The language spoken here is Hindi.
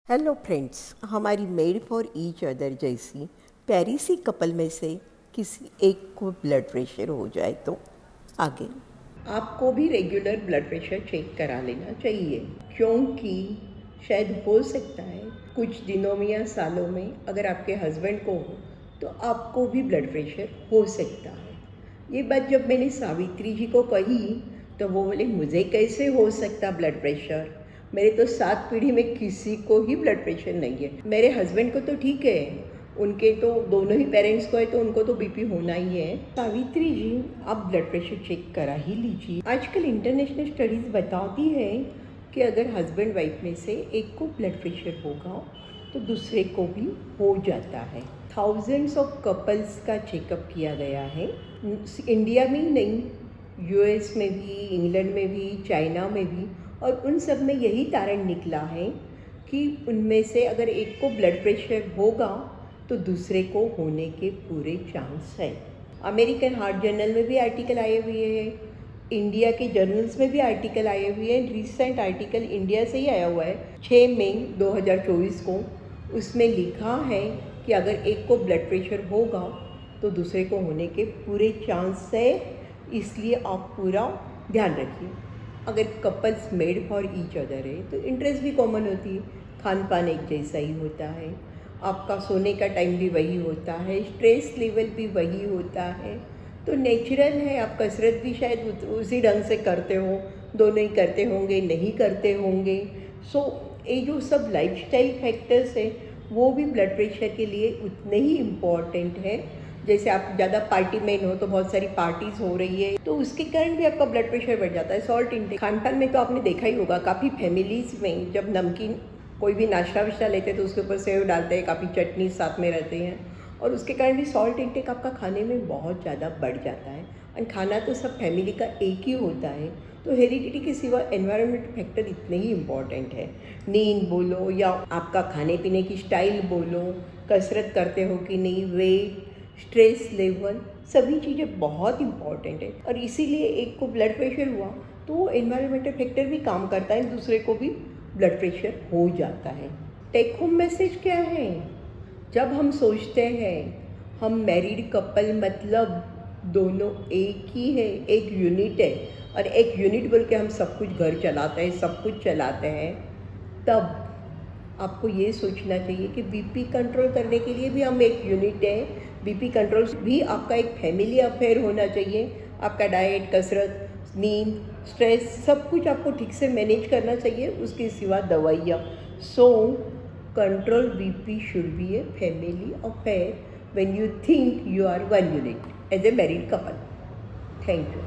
हेलो फ्रेंड्स, हमारी मेड फॉर ईच अदर जैसी प्यारी सी कपल में से किसी एक को ब्लड प्रेशर हो जाए तो आगे आपको भी रेगुलर ब्लड प्रेशर चेक करा लेना चाहिए, क्योंकि शायद हो सकता है कुछ दिनों में या सालों में अगर आपके हस्बैंड को हो तो आपको भी ब्लड प्रेशर हो सकता है। ये बात जब मैंने सावित्री जी को कही तो वो बोले मुझे कैसे हो सकता ब्लड प्रेशर, मेरे तो 7 पीढ़ी में किसी को ही ब्लड प्रेशर नहीं है। मेरे हस्बैंड को तो ठीक है, उनके तो दोनों ही पेरेंट्स को है तो उनको तो बीपी होना ही है। सावित्री जी, आप ब्लड प्रेशर चेक करा ही लीजिए। आजकल इंटरनेशनल स्टडीज़ बताती है कि अगर हस्बैंड वाइफ में से एक को ब्लड प्रेशर होगा तो दूसरे को भी हो जाता है। थाउजेंड्स ऑफ कपल्स का चेकअप किया गया है, इंडिया में ही नहीं, यूएस में भी, इंग्लैंड में भी, चाइना में भी, और उन सब में यही तारण निकला है कि उनमें से अगर एक को ब्लड प्रेशर होगा तो दूसरे को होने के पूरे चांस है। अमेरिकन हार्ट जर्नल में भी आर्टिकल आए हुए हैं, इंडिया के जर्नल्स में भी आर्टिकल आए हुए हैं। रिसेंट आर्टिकल इंडिया से ही आया हुआ है 6 मई 2024 को। उसमें लिखा है कि अगर एक को ब्लड प्रेशर होगा तो दूसरे को होने के पूरे चांस है, इसलिए आप पूरा ध्यान रखिए। अगर couples made for each other है तो इंटरेस्ट भी कॉमन होती है, खान पान एक जैसा ही होता है, आपका सोने का टाइम भी वही होता है, स्ट्रेस लेवल भी वही होता है, तो नेचुरल है आप कसरत भी शायद उसी ढंग से करते हो, दोनों ही करते होंगे, नहीं करते होंगे। सो ये जो सब लाइफस्टाइल फैक्टर्स है वो भी ब्लड प्रेशर के लिए उतने ही इम्पॉर्टेंट है। जैसे आप ज़्यादा पार्टी मैन हो तो बहुत सारी पार्टीज़ हो रही है तो उसके कारण भी आपका ब्लड प्रेशर बढ़ जाता है। सॉल्ट इंटेक, खान पान में तो आपने देखा ही होगा, काफ़ी फैमिलीज़ में जब नमकीन कोई भी नाश्ता वाश्ता लेते हैं तो उसके ऊपर सेव डालते हैं, काफ़ी चटनी साथ में रहते हैं, और उसके कारण भी सॉल्ट इंटेक आपका खाने में बहुत ज़्यादा बढ़ जाता है। और खाना तो सब फैमिली का एक ही होता है, तो हेरिडिटी के सिवा एनवायरनमेंट फैक्टर इतने ही इम्पॉर्टेंट है। नींद बोलो या आपका खाने पीने की स्टाइल बोलो, कसरत करते हो कि नहीं, वेट, स्ट्रेस लेवल, सभी चीज़ें बहुत इम्पॉर्टेंट है। और इसीलिए एक को ब्लड प्रेशर हुआ तो एनवायरमेंटल फैक्टर भी काम करता है, दूसरे को भी ब्लड प्रेशर हो जाता है। टेक होम मैसेज क्या है? जब हम सोचते हैं हम मैरिड कपल मतलब दोनों एक ही है, एक यूनिट है, और एक यूनिट बोल के हम सब कुछ घर चलाते हैं, सब कुछ चलाते हैं, तब आपको ये सोचना चाहिए कि बीपी कंट्रोल करने के लिए भी हम एक यूनिट है। बीपी कंट्रोल भी आपका एक फैमिली अफेयर होना चाहिए। आपका डाइट, कसरत, नींद, स्ट्रेस, सब कुछ आपको ठीक से मैनेज करना चाहिए, उसके सिवा दवाइयाँ। So control BP should be a family affair when you think you are one unit as a married couple. Thank you.